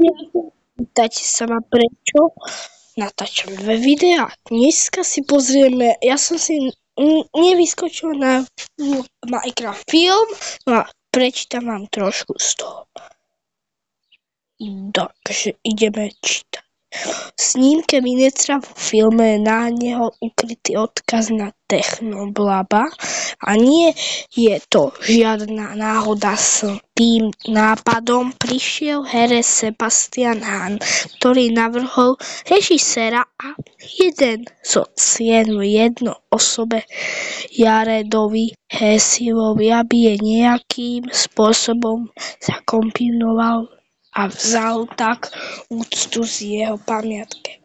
Pýtate sa ma prečo? Natáčam 2 videá. Dneska si pozrieme, ja som si nevyskočila na Minecraft film, no a prečítam vám trošku z toho. Takže ideme čítať. V snímke Minetra vo filme je na neho ukrytý odkaz na Technoblaba a nie je to žiadna náhoda. S tým nápadom prišiel herec Sebastian Hahn, ktorý navrhol režiséra a jeden zo cien v jednoosobe Jaredovi Hesilovi, aby je nejakým spôsobom zakompinoval a vzal tak úctu z jeho pamiatke.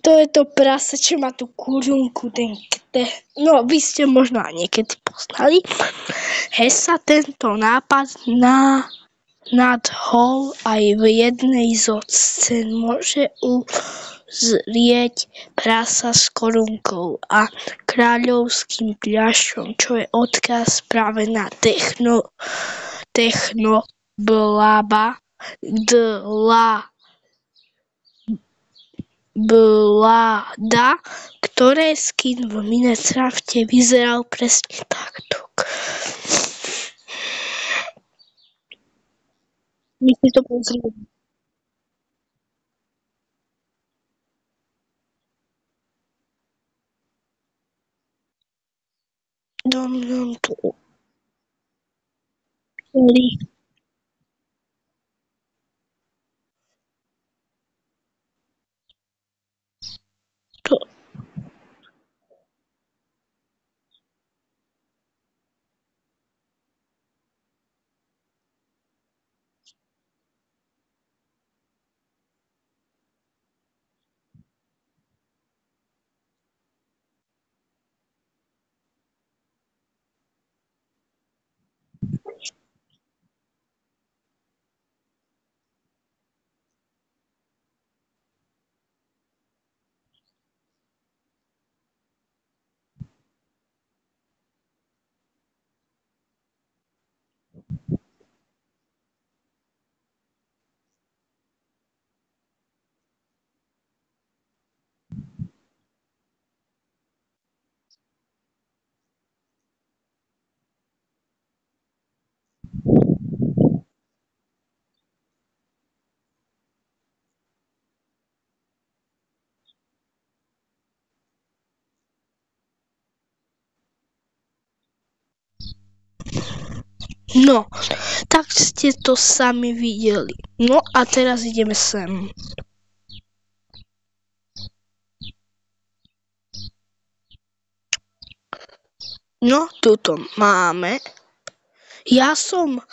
To je to prasa, čo má tú kurunku, no vy ste možno aj niekedy poznali. Hesa tento nápad nadhol aj v jednej zo scén. Môže uzrieť prasa s korunkou a kráľovským pľašom, čo je odkaz práve na Technoblaba, ktoré skin v Minecrafte vyzeral presne takto. My si to pozrieme. Dám tu No, tak ste to sami videli. No a teraz ideme sem. No, tuto máme. Ja som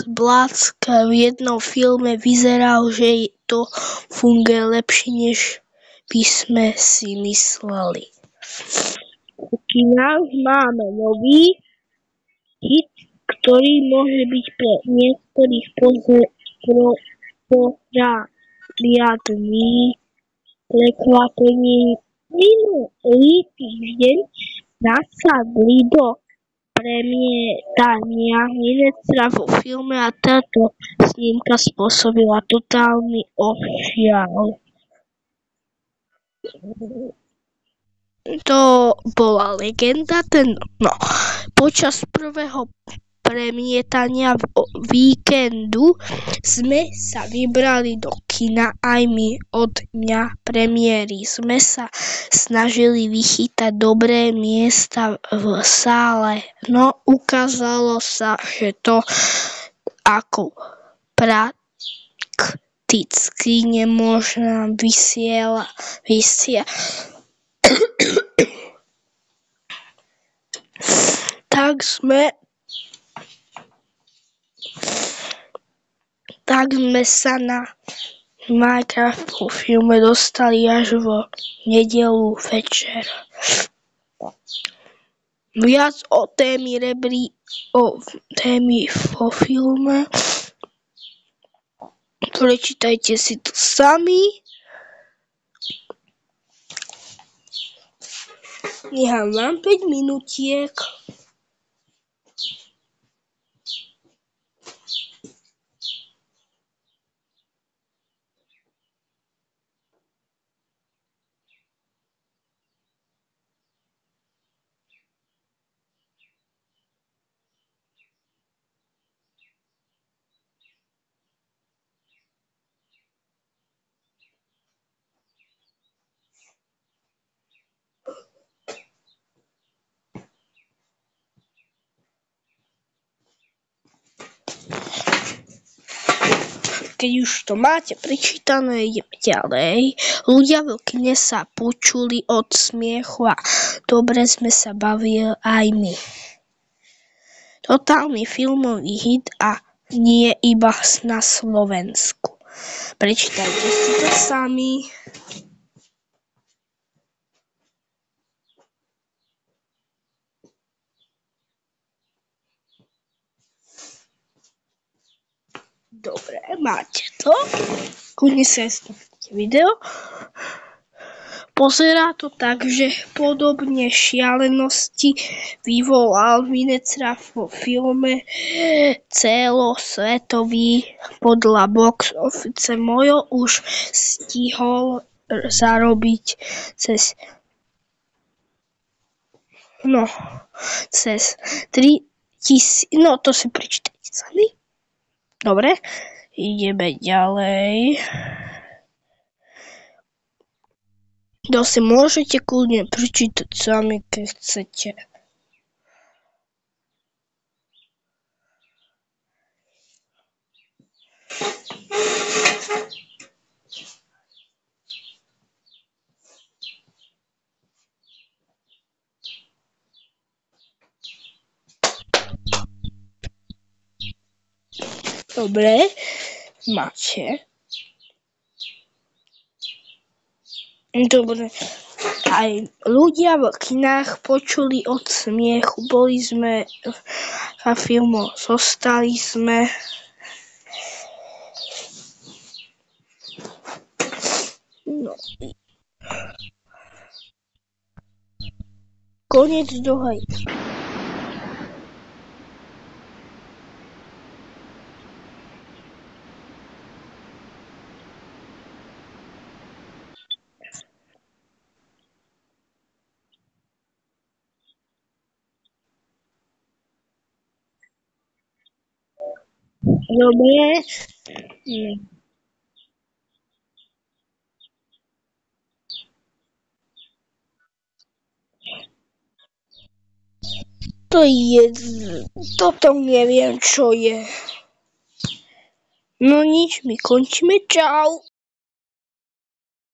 Black v jednom filme vyzeral, že to funguje lepšie, než by sme si mysleli. Kinách máme nový hit, ktorý môže byť pre niektorých poriadný prekvapení. Minulý týždeň nasadli do premietania Minetra vo filme a táto snímka spôsobila totálny ošial. To bola legenda. Počas prvého premietania víkendu sme sa vybrali do kina, aj my od dňa premiéry. Sme sa snažili vychytať dobré miesta v sále, no ukázalo sa, že to ako prakticky nemôžem vysielať. Tak sme sa na Minecraft po filme dostali až v nedeľu večer. Viac o témy vo filme prečítajte si to sami. Nechám vám 5 minutiek. keď už to máte prečítané, ideme ďalej. Ľudia v kine sa počuli od smiechu a dobre sme sa bavili aj my. Totálny filmový hit a nie iba na Slovensku. Prečítajte si to sami. Dobre, máte to. Kľudne si aj stopnite video. Pozerá to tak, že podobne šialenosti vyvolal Vinecraf vo filme celosvetový podľa box office Mojo už stihol zarobiť cez 3000, to si prečítajte sami. Dobre, ideme ďalej. To si môžete kľudne prečítať sami, keď chcete. Dobre, máte. Dobre, aj ľudia v kinách počuli od smiechu. Boli sme na filmu, zostali sme. Koniec dohaj. Dobre. Toto neviem, čo je. No nič, my končíme, čau.